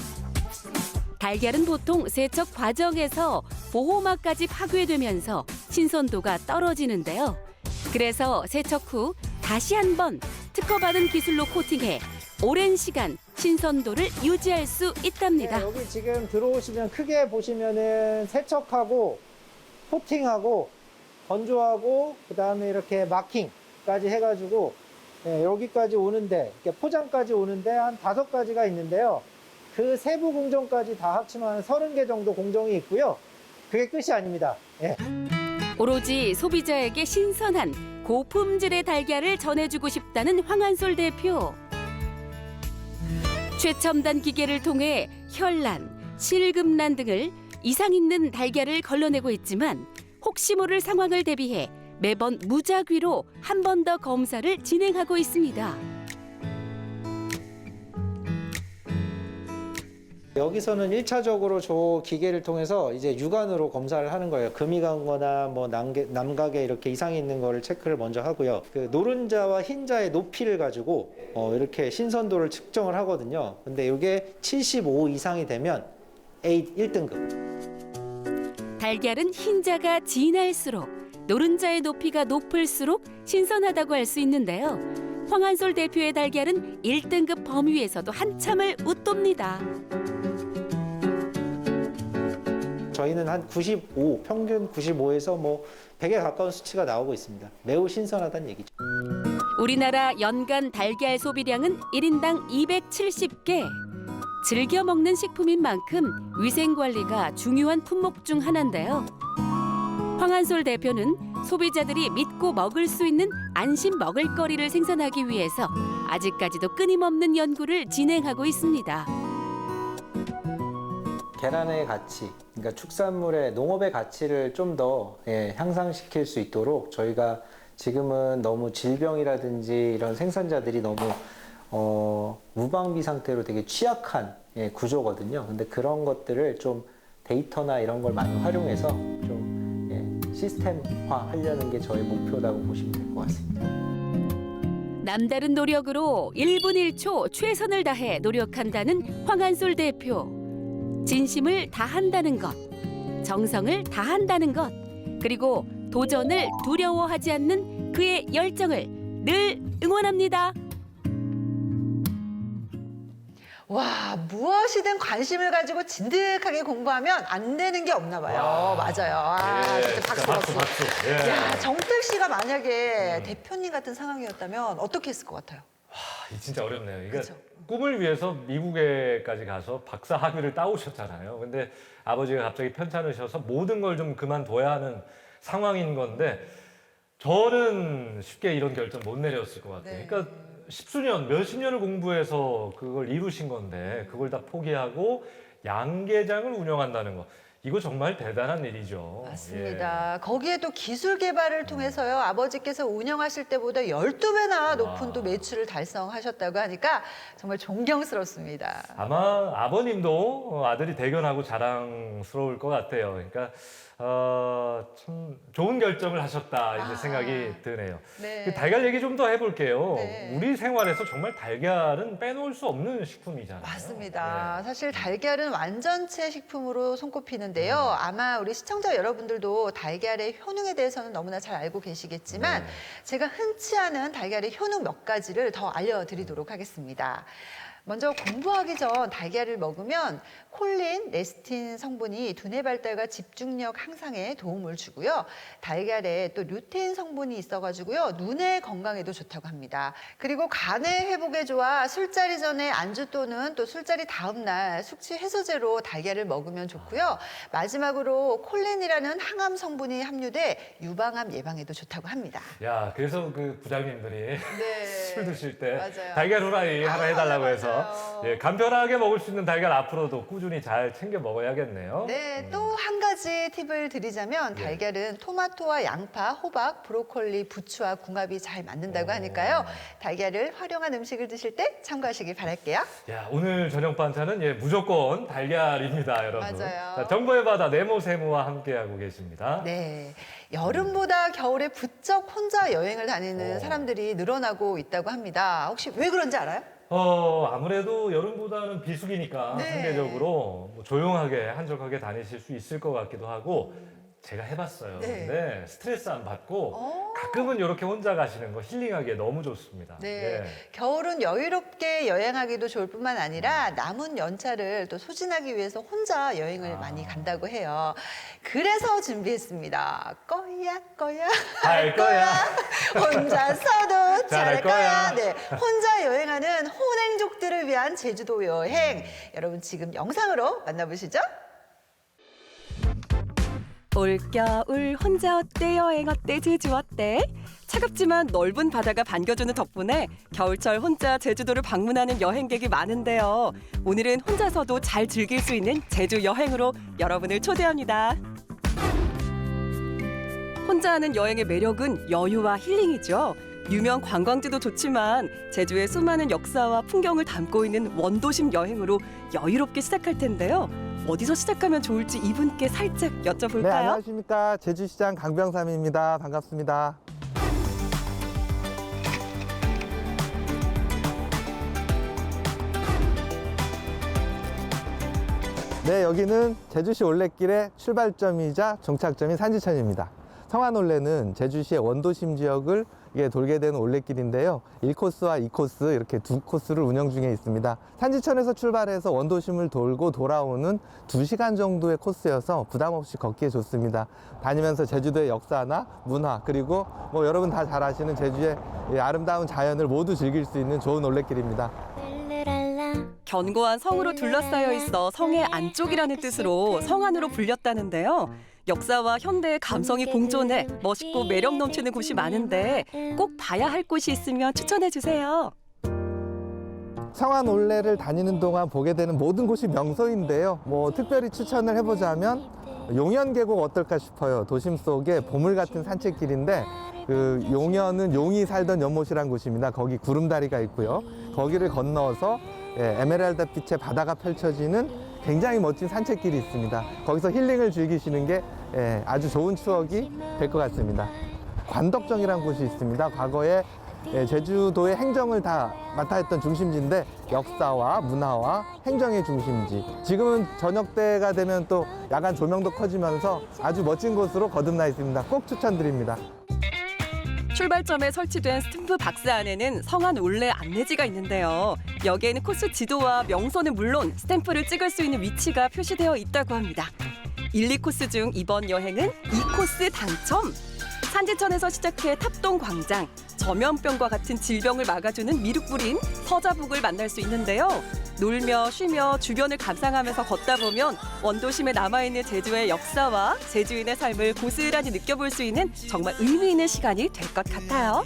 달걀은 보통 세척 과정에서 보호막까지 파괴되면서 신선도가 떨어지는데요. 그래서 세척 후 다시 한번 특허받은 기술로 코팅해 오랜 시간 신선도를 유지할 수 있답니다. 네, 여기 지금 들어오시면 크게 보시면은 세척하고 코팅하고 건조하고 그다음에 이렇게 마킹까지 해가지고 여기까지 오는데 이렇게 포장까지 오는데 한 5가지가 있는데요. 그 세부 공정까지 다 합치면 30개 정도 공정이 있고요. 그게 끝이 아닙니다. 예. 오로지 소비자에게 신선한 고품질의 달걀을 전해주고 싶다는 황한솔 대표. 최첨단 기계를 통해 혈란, 실금란 등을 이상 있는 달걀을 걸러내고 있지만 혹시 모를 상황을 대비해 매번 무작위로 한 번 더 검사를 진행하고 있습니다. 여기서는 1차적으로 저 기계를 통해서 이제 육안으로 검사를 하는 거예요. 금이 간 거나 뭐 남각에 이렇게 이상이 있는 거를 체크를 먼저 하고요. 그 노른자와 흰자의 높이를 가지고 이렇게 신선도를 측정을 하거든요. 근데 이게 75 이상이 되면 A 1등급. 달걀은 흰자가 진할수록 노른자의 높이가 높을수록 신선하다고 할 수 있는데요. 황한솔 대표의 달걀은 1등급 범위에서도 한참을 웃돕니다. 저희는 한 95, 평균 95에서 뭐 100에 가까운 수치가 나오고 있습니다. 매우 신선하다는 얘기죠. 우리나라 연간 달걀 소비량은 1인당 270개. 즐겨 먹는 식품인 만큼 위생 관리가 중요한 품목 중 하나인데요. 황한솔 대표는 소비자들이 믿고 먹을 수 있는 안심 먹을거리를 생산하기 위해서 아직까지도 끊임없는 연구를 진행하고 있습니다. 계란의 가치, 그러니까 축산물의 농업의 가치를 좀 더 향상시킬 수 있도록 저희가 지금은 너무 질병이라든지 이런 생산자들이 너무 무방비 상태로 되게 취약한 구조거든요. 근데 그런 것들을 좀 데이터나 이런 걸 많이 활용해서 좀 시스템화 하려는 게 저희 목표라고 보시면 될 것 같습니다. 남다른 노력으로 1분 1초 최선을 다해 노력한다는 황한솔 대표. 진심을 다한다는 것, 정성을 다한다는 것, 그리고 도전을 두려워하지 않는 그의 열정을 늘 응원합니다. 와, 무엇이든 관심을 가지고 진득하게 공부하면 안 되는 게 없나 봐요. 맞아요. 진짜 박수. 예. 야, 정택 씨가 만약에 대표님 같은 상황이었다면 어떻게 했을 것 같아요? 이 진짜 어렵네요. 이게 그쵸? 꿈을 위해서 미국에까지 가서 박사 학위를 따오셨잖아요. 근데 아버지가 갑자기 편찮으셔서 모든 걸 좀 그만둬야 하는 상황인 건데 저는 쉽게 이런 결정 못 내렸을 것 같아요. 네. 그러니까 십수년, 몇십 년을 공부해서 그걸 이루신 건데 그걸 다 포기하고 양계장을 운영한다는 거. 이거 정말 대단한 일이죠. 맞습니다. 거기에 또 기술 개발을 통해서요. 아버지께서 운영하실 때보다 12배나 높은 또 매출을 달성하셨다고 하니까 정말 존경스럽습니다. 아마 아버님도 아들이 대견하고 자랑스러울 것 같아요. 그러니까 참 좋은 결정을 하셨다 이제 생각이 드네요. 네. 그 달걀 얘기 좀 더 해볼게요. 네. 우리 생활에서 정말 달걀은 빼놓을 수 없는 식품이잖아요. 맞습니다. 사실 달걀은 완전체 식품으로 손꼽히는데요. 아마 우리 시청자 여러분들도 달걀의 효능에 대해서는 너무나 잘 알고 계시겠지만 제가 흔치 않은 달걀의 효능 몇 가지를 더 알려드리도록 하겠습니다. 먼저 공부하기 전 달걀을 먹으면 콜린, 레스틴 성분이 두뇌 발달과 집중력 향상에 도움을 주고요. 달걀에 또 루테인 성분이 있어가지고요. 눈의 건강에도 좋다고 합니다. 그리고 간의 회복에 좋아 술자리 전에 안주 또는 또 술자리 다음 날 숙취 해소제로 달걀을 먹으면 좋고요. 마지막으로 콜린이라는 항암 성분이 함유돼 유방암 예방에도 좋다고 합니다. 야, 그래서 그 부장님들이 술 드실 때 맞아요. 달걀 후라이 하나 해달라고 해서 맞아요. 예, 간편하게 먹을 수 있는 달걀 앞으로도 꾸준히 잘 챙겨 먹어야겠네요. 네, 또 한 가지 팁을 드리자면 달걀은 토마토와 양파, 호박, 브로콜리, 부추와 궁합이 잘 맞는다고 하니까요. 달걀을 활용한 음식을 드실 때 참고하시길 바랄게요. 야, 오늘 저녁 반찬은 예, 무조건 달걀입니다, 여러분. 맞아요. 자, 정보의 바다 네모세모와 함께하고 계십니다. 네. 여름보다 겨울에 부쩍 혼자 여행을 다니는 사람들이 늘어나고 있다고 합니다. 혹시 왜 그런지 알아요? 아무래도 여름보다는 비수기니까 네. 상대적으로 뭐 조용하게 한적하게 다니실 수 있을 것 같기도 하고 제가 해봤어요. 네. 근데 스트레스 안 받고 가끔은 이렇게 혼자 가시는 거 힐링하기에 너무 좋습니다. 네. 예. 겨울은 여유롭게 여행하기도 좋을 뿐만 아니라 남은 연차를 또 소진하기 위해서 혼자 여행을 많이 간다고 해요. 그래서 준비했습니다. 거야 할 거야. 혼자서도 잘할 거야. 거야. 네. 혼자 여행하는 혼행족들을 위한 제주도 여행. 여러분 지금 영상으로 만나보시죠. 올겨울 혼자 어때 여행 어때 제주 어때? 차갑지만 넓은 바다가 반겨주는 덕분에 겨울철 혼자 제주도를 방문하는 여행객이 많은데요. 오늘은 혼자서도 잘 즐길 수 있는 제주 여행으로 여러분을 초대합니다. 혼자 하는 여행의 매력은 여유와 힐링이죠. 유명 관광지도 좋지만 제주의 수많은 역사와 풍경을 담고 있는 원도심 여행으로 여유롭게 시작할 텐데요. 어디서 시작하면 좋을지 이분께 살짝 여쭤볼까요? 네, 안녕하십니까. 제주시장 강병삼입니다. 반갑습니다. 네, 여기는 제주시 올레길의 출발점이자 종착점인 산지천입니다. 성안올레는 제주시의 원도심 지역을 돌게 되는 올레길인데요. 1코스와 2코스 이렇게 두 코스를 운영 중에 있습니다. 산지천에서 출발해서 원도심을 돌고 돌아오는 2시간 정도의 코스여서 부담 없이 걷기에 좋습니다. 다니면서 제주도의 역사나 문화 그리고 뭐 여러분 다 잘 아시는 제주의 아름다운 자연을 모두 즐길 수 있는 좋은 올레길입니다. 견고한 성으로 둘러싸여 있어 성의 안쪽이라는 뜻으로 성안으로 불렸다는데요. 역사와 현대의 감성이 공존해 멋있고 매력 넘치는 곳이 많은데 꼭 봐야 할 곳이 있으면 추천해 주세요. 성안올레를 다니는 동안 보게 되는 모든 곳이 명소인데요. 뭐 특별히 추천을 해보자면 용현계곡 어떨까 싶어요. 도심 속의 보물 같은 산책길인데 그 용현은 용이 살던 연못이란 곳입니다. 거기 구름다리가 있고요. 거기를 건너서 에메랄드 빛의 바다가 펼쳐지는 굉장히 멋진 산책길이 있습니다. 거기서 힐링을 즐기시는 게 아주 좋은 추억이 될 것 같습니다. 관덕정이라는 곳이 있습니다. 과거에 제주도의 행정을 다 맡아 했던 중심지인데 역사와 문화와 행정의 중심지. 지금은 저녁 때가 되면 또 야간 조명도 커지면서 아주 멋진 곳으로 거듭나 있습니다. 꼭 추천드립니다. 출발점에 설치된 스탬프 박스 안에는 성안올레 안내지가 있는데요. 여기에는 코스 지도와 명소는 물론 스탬프를 찍을 수 있는 위치가 표시되어 있다고 합니다. 1, 2코스 중 이번 여행은 2코스 당첨! 산지천에서 시작해 탑동광장, 감염병과 같은 질병을 막아주는 미륵불인 서자북을 만날 수 있는데요. 놀며 쉬며 주변을 감상하면서 걷다 보면 원도심에 남아있는 제주의 역사와 제주인의 삶을 고스란히 느껴볼 수 있는 정말 의미 있는 시간이 될 것 같아요.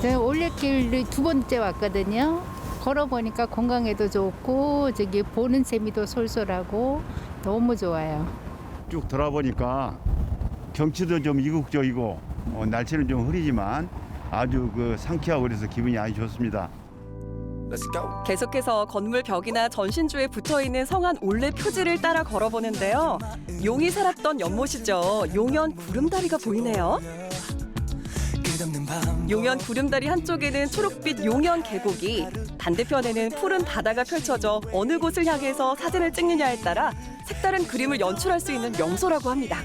제가 올레길 2번째 왔거든요. 걸어보니까 건강에도 좋고 저기 보는 재미도 솔솔하고 너무 좋아요. 쭉 돌아보니까 경치도 좀 이국적이고 날씨는 좀 흐리지만 아주 상쾌하고 그래서 기분이 아주 좋습니다. 계속해서 건물 벽이나 전신주에 붙어있는 성안 올레 표지를 따라 걸어보는데요. 용이 살았던 연못이죠. 용현 구름다리가 보이네요. 용현 구름다리 한쪽에는 초록빛 용현 계곡이, 반대편에는 푸른 바다가 펼쳐져 어느 곳을 향해서 사진을 찍느냐에 따라 색다른 그림을 연출할 수 있는 명소라고 합니다.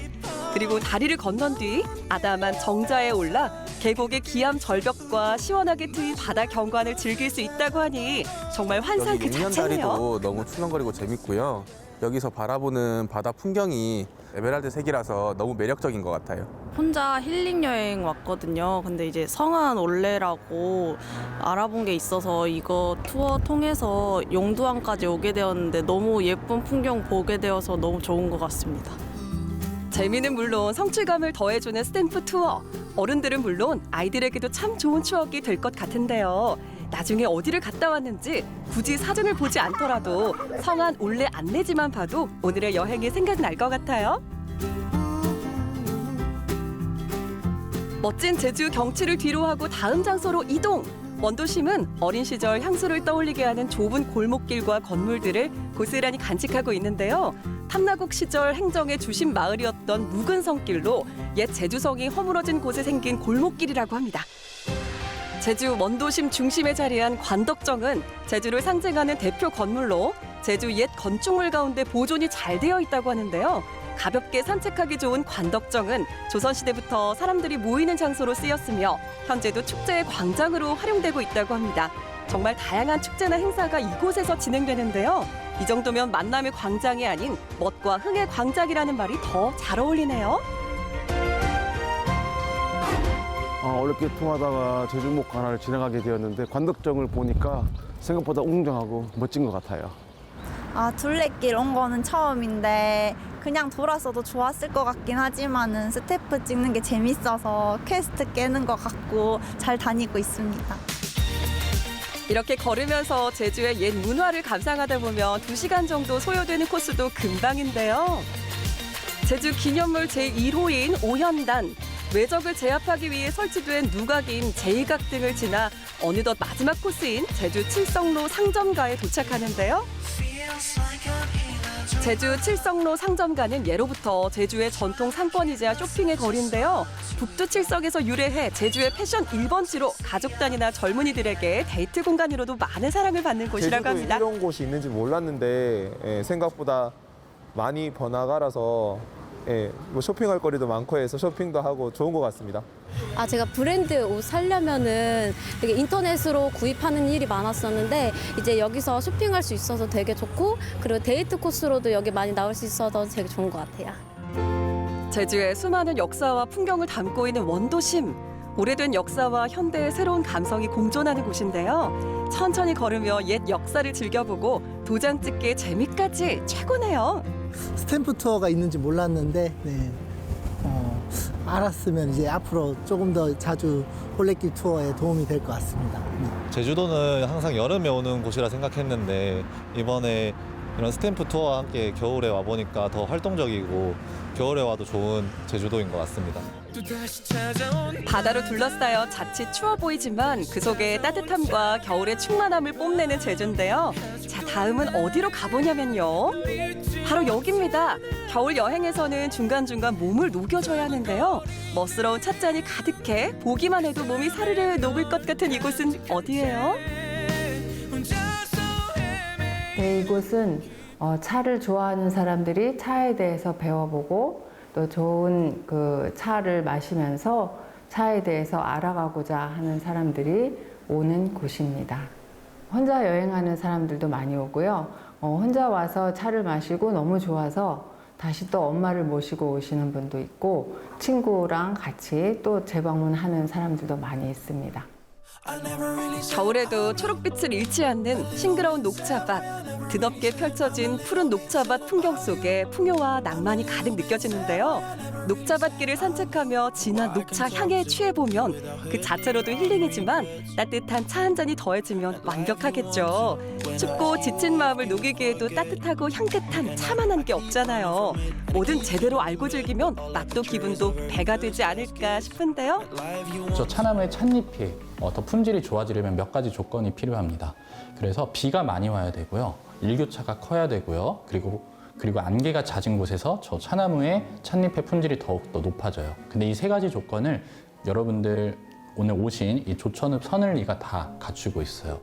그리고 다리를 건넌 뒤 아담한 정자에 올라 계곡의 기암 절벽과 시원하게 트인 바다 경관을 즐길 수 있다고 하니 정말 환상 그 자체네요. 용현다리도 너무 출렁거리고 재밌고요. 여기서 바라보는 바다 풍경이 에메랄드 색이라서 너무 매력적인 것 같아요. 혼자 힐링 여행 왔거든요. 근데 이제 성안 올레라고 알아본 게 있어서 이거 투어 통해서 용두항까지 오게 되었는데 너무 예쁜 풍경 보게 되어서 너무 좋은 것 같습니다. 재미는 물론 성취감을 더해주는 스탬프 투어. 어른들은 물론 아이들에게도 참 좋은 추억이 될 것 같은데요. 나중에 어디를 갔다 왔는지 굳이 사진을 보지 않더라도 성안 올레 안내지만 봐도 오늘의 여행이 생각날 것 같아요. 멋진 제주 경치를 뒤로하고 다음 장소로 이동. 원도심은 어린 시절 향수를 떠올리게 하는 좁은 골목길과 건물들을 고스란히 간직하고 있는데요. 탐라국 시절 행정의 주심 마을이었던 묵은 성길로 옛 제주성이 허물어진 곳에 생긴 골목길이라고 합니다. 제주 원도심 중심에 자리한 관덕정은 제주를 상징하는 대표 건물로 제주 옛 건축물 가운데 보존이 잘 되어 있다고 하는데요. 가볍게 산책하기 좋은 관덕정은 조선시대부터 사람들이 모이는 장소로 쓰였으며 현재도 축제의 광장으로 활용되고 있다고 합니다. 정말 다양한 축제나 행사가 이곳에서 진행되는데요. 이 정도면 만남의 광장이 아닌 멋과 흥의 광장이라는 말이 더 잘 어울리네요. 올레길 통하다가 제주목 관할을 지나가게 되었는데 관덕정을 보니까 생각보다 웅장하고 멋진 것 같아요. 둘레길 온 거는 처음인데 그냥 돌았어도 좋았을 것 같긴 하지만은 스태프 찍는 게 재밌어서 퀘스트 깨는 것 같고 잘 다니고 있습니다. 이렇게 걸으면서 제주의 옛 문화를 감상하다 보면 2시간 정도 소요되는 코스도 금방인데요. 제주 기념물 제1호인 오현단. 외적을 제압하기 위해 설치된 누각인 제2각 등을 지나 어느덧 마지막 코스인 제주 칠성로 상점가에 도착하는데요. 제주 칠성로 상점가는 예로부터 제주의 전통 상권이자 쇼핑의 거리인데요. 북두칠성에서 유래해 제주의 패션 1번지로 가족 단위나 젊은이들에게 데이트 공간으로도 많은 사랑을 받는 곳이라고 합니다. 제주도에 이런 곳이 있는지 몰랐는데 생각보다 많이 번화가라서 뭐 쇼핑할 거리도 많고 해서 쇼핑도 하고 좋은 것 같습니다. 제가 브랜드 옷 사려면은 되게 인터넷으로 구입하는 일이 많았었는데 이제 여기서 쇼핑할 수 있어서 되게 좋고 그리고 데이트 코스로도 여기 많이 나올 수 있어서 되게 좋은 것 같아요. 제주의 수많은 역사와 풍경을 담고 있는 원도심. 오래된 역사와 현대의 새로운 감성이 공존하는 곳인데요. 천천히 걸으며 옛 역사를 즐겨보고 도장 찍기의 재미까지 최고네요. 스탬프 투어가 있는지 몰랐는데 알았으면 이제 앞으로 조금 더 자주 올레길 투어에 도움이 될 것 같습니다. 제주도는 항상 여름에 오는 곳이라 생각했는데 이번에 이런 스탬프 투어와 함께 겨울에 와보니까 더 활동적이고 겨울에 와도 좋은 제주도인 것 같습니다. 바다로 둘러싸여 자칫 추워 보이지만 그 속에 따뜻함과 겨울의 충만함을 뽐내는 제주인데요. 자, 다음은 어디로 가보냐면요. 바로 여기입니다. 겨울 여행에서는 중간중간 몸을 녹여줘야 하는데요. 멋스러운 찻잔이 가득해 보기만 해도 몸이 사르르 녹을 것 같은 이곳은 어디예요? 네, 이곳은 차를 좋아하는 사람들이 차에 대해서 배워보고 또 좋은 그 차를 마시면서 차에 대해서 알아가고자 하는 사람들이 오는 곳입니다. 혼자 여행하는 사람들도 많이 오고요. 혼자 와서 차를 마시고 너무 좋아서 다시 또 엄마를 모시고 오시는 분도 있고 친구랑 같이 또 재방문하는 사람들도 많이 있습니다. 겨울에도 초록빛을 잃지 않는 싱그러운 녹차밭. 드넓게 펼쳐진 푸른 녹차밭 풍경 속에 풍요와 낭만이 가득 느껴지는데요. 녹차밭길을 산책하며 진한 녹차 향에 취해보면 그 자체로도 힐링이지만 따뜻한 차 한 잔이 더해지면 완벽하겠죠. 춥고 지친 마음을 녹이기에도 따뜻하고 향긋한 차만한 게 없잖아요. 뭐든 제대로 알고 즐기면 맛도 기분도 배가 되지 않을까 싶은데요. 저 차나무의 찻잎이 더 품질이 좋아지려면 몇 가지 조건이 필요합니다. 그래서 비가 많이 와야 되고요. 일교차가 커야 되고요. 그리고 안개가 잦은 곳에서 저 차나무의 찻잎의 품질이 더욱더 높아져요. 근데 이 세 가지 조건을 여러분들 오늘 오신 이 조천읍 서늘리가 다 갖추고 있어요.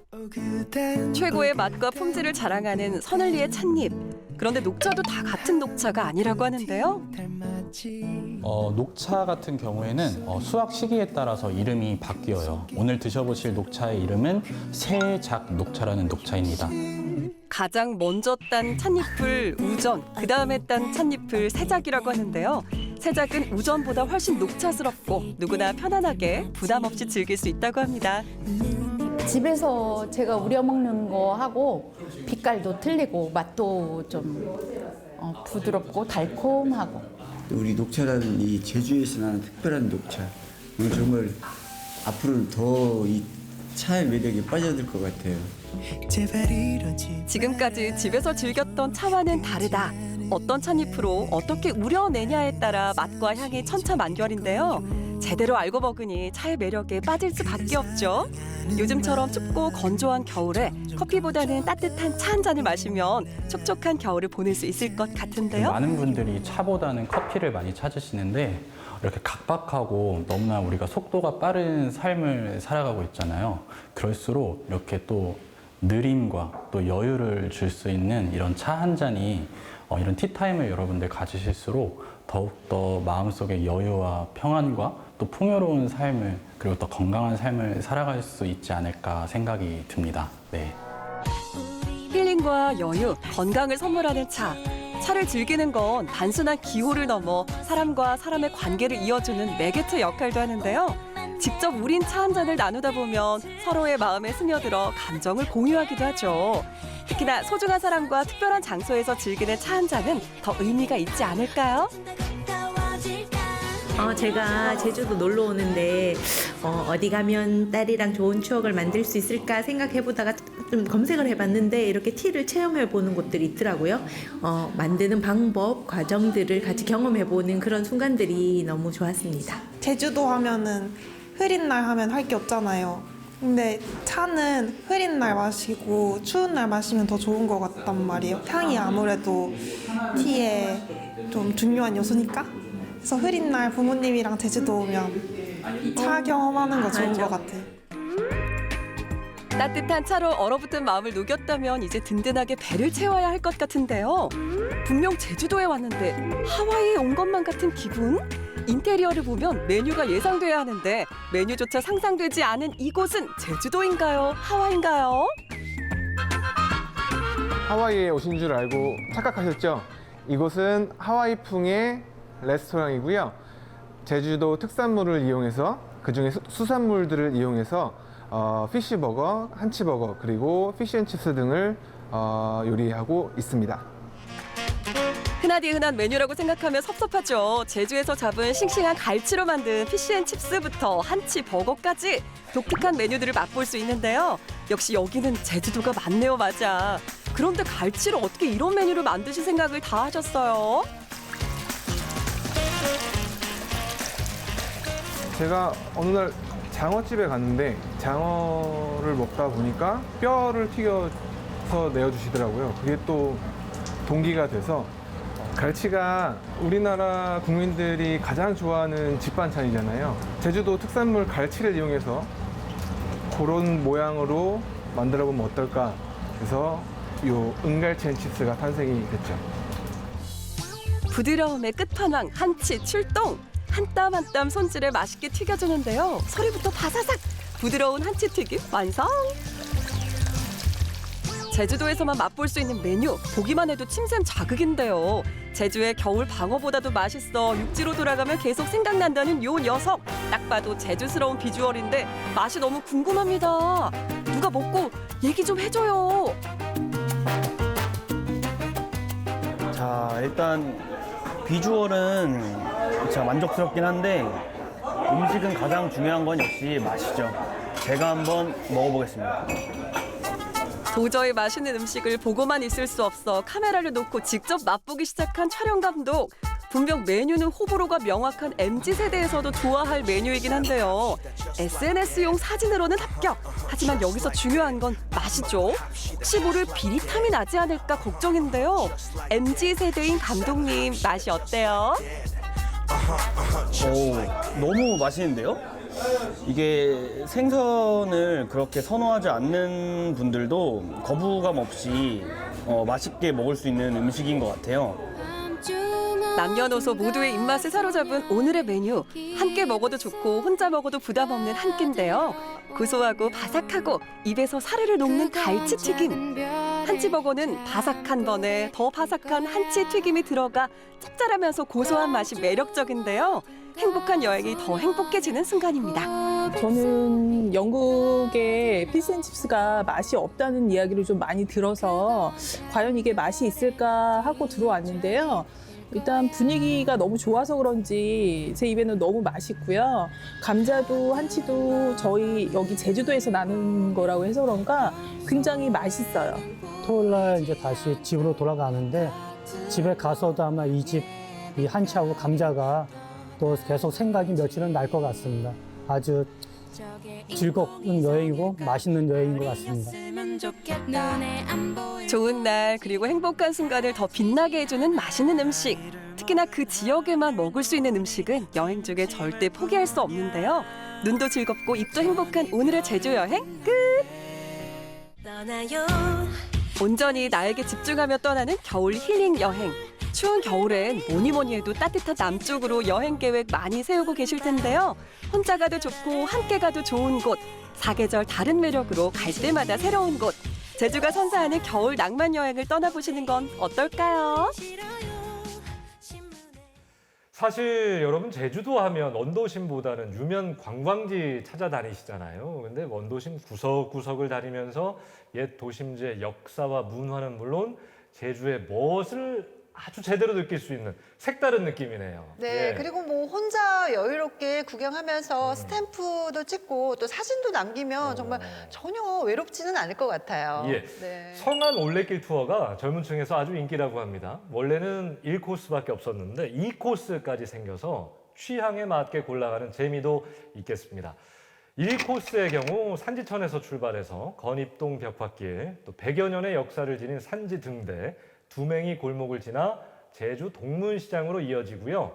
최고의 맛과 품질을 자랑하는 서늘리의 찻잎. 그런데 녹차도 다 같은 녹차가 아니라고 하는데요. 녹차 같은 경우에는 수확 시기에 따라서 이름이 바뀌어요. 오늘 드셔보실 녹차의 이름은 새작 녹차라는 녹차입니다. 가장 먼저 딴 찻잎을 우전, 그 다음에 딴 찻잎을 새작이라고 하는데요. 새작은 우전보다 훨씬 녹차스럽고 누구나 편안하게 부담 없이 즐길 수 있다고 합니다. 집에서 제가 우려 먹는 거 하고 빛깔도 틀리고 맛도 좀 부드럽고 달콤하고. 우리 녹차라는 이 제주에서 나는 특별한 녹차. 정말 앞으로는 더 이 차의 매력에 빠져들 것 같아요. 지금까지 집에서 즐겼던 차와는 다르다. 어떤 찻잎으로 어떻게 우려내냐에 따라 맛과 향이 천차만별인데요. 제대로 알고 먹으니 차의 매력에 빠질 수밖에 없죠. 요즘처럼 춥고 건조한 겨울에 커피보다는 따뜻한 차 한 잔을 마시면 촉촉한 겨울을 보낼 수 있을 것 같은데요. 많은 분들이 차보다는 커피를 많이 찾으시는데 이렇게 각박하고 너무나 우리가 속도가 빠른 삶을 살아가고 있잖아요. 그럴수록 이렇게 또 느림과 또 여유를 줄 수 있는 이런 차 한 잔이 이런 티타임을 여러분들 가지실수록 더욱더 마음속에 여유와 평안과 또 풍요로운 삶을 그리고 또 건강한 삶을 살아갈 수 있지 않을까 생각이 듭니다. 네. 힐링과 여유, 건강을 선물하는 차. 차를 즐기는 건 단순한 기호를 넘어 사람과 사람의 관계를 이어주는 매개체 역할도 하는데요. 직접 우린 차 한 잔을 나누다 보면 서로의 마음에 스며들어 감정을 공유하기도 하죠. 특히나 소중한 사람과 특별한 장소에서 즐기는 차 한 잔은 더 의미가 있지 않을까요? 제가 제주도 놀러 오는데 어디 가면 딸이랑 좋은 추억을 만들 수 있을까 생각해보다가 좀 검색을 해봤는데 이렇게 티를 체험해보는 곳들이 있더라고요. 만드는 방법, 과정들을 같이 경험해보는 그런 순간들이 너무 좋았습니다. 제주도 하면은 흐린 날 하면 할 게 없잖아요. 근데 차는 흐린 날 마시고 추운 날 마시면 더 좋은 것 같단 말이에요. 향이 아무래도 티에 좀 중요한 요소니까. 그래서 흐린 날 부모님이랑 제주도 오면 차 경험하는 거 좋은 것 같아요. 따뜻한 차로 얼어붙은 마음을 녹였다면 이제 든든하게 배를 채워야 할 것 같은데요. 분명 제주도에 왔는데 하와이에 온 것만 같은 기분? 인테리어를 보면 메뉴가 예상돼야 하는데 메뉴조차 상상되지 않은 이곳은 제주도인가요? 하와이인가요? 하와이에 오신 줄 알고 착각하셨죠? 이곳은 하와이풍의 레스토랑이고요. 제주도 특산물을 이용해서 그중에 수산물들을 이용해서 피쉬버거, 한치버거 그리고 피쉬앤칩스 등을 요리하고 있습니다. 흔하디 흔한 메뉴라고 생각하면 섭섭하죠. 제주에서 잡은 싱싱한 갈치로 만든 피쉬앤칩스부터 한치버거까지 독특한 메뉴들을 맛볼 수 있는데요. 역시 여기는 제주도가 많네요, 맞아. 그런데 갈치로 어떻게 이런 메뉴를 만드실 생각을 다 하셨어요? 제가 어느 날 장어집에 갔는데 장어를 먹다 보니까 뼈를 튀겨서 내어주시더라고요. 그게 또 동기가 돼서 갈치가 우리나라 국민들이 가장 좋아하는 집반찬이잖아요. 제주도 특산물 갈치를 이용해서 그런 모양으로 만들어보면 어떨까 해서 이 은갈치앤칩스가 탄생이 됐죠. 부드러움의 끝판왕 한치 출동! 한 땀 한 땀 손질에 맛있게 튀겨주는데요. 소리부터 바사삭! 부드러운 한치 튀김 완성! 제주도에서만 맛볼 수 있는 메뉴, 보기만 해도 침샘 자극인데요. 제주의 겨울 방어보다도 맛있어 육지로 돌아가면 계속 생각난다는 요 녀석. 딱 봐도 제주스러운 비주얼인데 맛이 너무 궁금합니다. 누가 먹고 얘기 좀 해줘요. 자, 일단 비주얼은 진짜 만족스럽긴 한데 음식은 가장 중요한 건 역시 맛이죠. 제가 한번 먹어보겠습니다. 도저히 맛있는 음식을 보고만 있을 수 없어 카메라를 놓고 직접 맛보기 시작한 촬영 감독. 분명 메뉴는 호불호가 명확한 MZ세대에서도 좋아할 메뉴이긴 한데요. SNS용 사진으로는 합격. 하지만 여기서 중요한 건 맛이죠. 혹시 모를 비릿함이 나지 않을까 걱정인데요. MZ세대인 감독님, 맛이 어때요? 오, 너무 맛있는데요? 이게 생선을 그렇게 선호하지 않는 분들도 거부감 없이 맛있게 먹을 수 있는 음식인 것 같아요. 남녀노소 모두의 입맛을 사로잡은 오늘의 메뉴. 함께 먹어도 좋고 혼자 먹어도 부담 없는 한 끼인데요. 고소하고 바삭하고 입에서 사르르 녹는 갈치튀김. 한치버거는 바삭한 번에 더 바삭한 한치튀김이 들어가 짭짤하면서 고소한 맛이 매력적인데요. 행복한 여행이 더 행복해지는 순간입니다. 저는 영국의 피스앤칩스가 맛이 없다는 이야기를 좀 많이 들어서 과연 이게 맛이 있을까 하고 들어왔는데요. 일단 분위기가 너무 좋아서 그런지 제 입에는 너무 맛있고요. 감자도 한치도 저희 여기 제주도에서 나는 거라고 해서 그런가 굉장히 맛있어요. 토요일 날 이제 다시 집으로 돌아가는데 집에 가서도 아마 이 집 이 한치하고 감자가 또 계속 생각이 며칠은 날 것 같습니다. 아주 즐거운 여행이고 맛있는 여행인 것 같습니다. 좋은 날 그리고 행복한 순간을 더 빛나게 해주는 맛있는 음식. 특히나 그 지역에만 먹을 수 있는 음식은 여행 중에 절대 포기할 수 없는데요. 눈도 즐겁고 입도 행복한 오늘의 제주 여행 끝! 온전히 나에게 집중하며 떠나는 겨울 힐링 여행. 추운 겨울엔 뭐니 해도 따뜻한 남쪽으로 여행 계획 많이 세우고 계실 텐데요. 혼자 가도 좋고 함께 가도 좋은 곳. 사계절 다른 매력으로 갈 때마다 새로운 곳. 제주가 선사하는 겨울 낭만 여행을 떠나보시는 건 어떨까요? 사실 여러분 제주도 하면 원도심보다는 유명 관광지 찾아다니시잖아요. 근데 원도심 구석구석을 다니면서 옛 도심지의 역사와 문화는 물론 제주의 멋을 아주 제대로 느낄 수 있는 색다른 느낌이네요. 네, 예. 그리고 뭐 혼자 여유롭게 구경하면서 스탬프도 찍고 또 사진도 남기면 정말 전혀 외롭지는 않을 것 같아요. 예. 네. 성안 올레길 투어가 젊은 층에서 아주 인기라고 합니다. 원래는 1코스밖에 없었는데 2코스까지 생겨서 취향에 맞게 골라가는 재미도 있겠습니다. 1코스의 경우 산지천에서 출발해서 건입동 벽화길, 또 100여 년의 역사를 지닌 산지 등대, 두맹이 골목을 지나 제주 동문시장으로 이어지고요.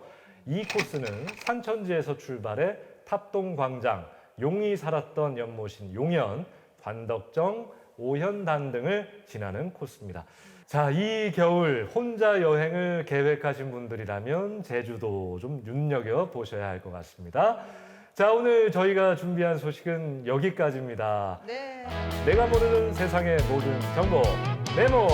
2코스는 산천지에서 출발해 탑동광장, 용이 살았던 연못인 용현, 관덕정, 오현단 등을 지나는 코스입니다. 자, 이 겨울 혼자 여행을 계획하신 분들이라면 제주도 좀 눈여겨보셔야 할 것 같습니다. 자, 오늘 저희가 준비한 소식은 여기까지입니다. 네. 내가 모르는 세상의 모든 정보 메모.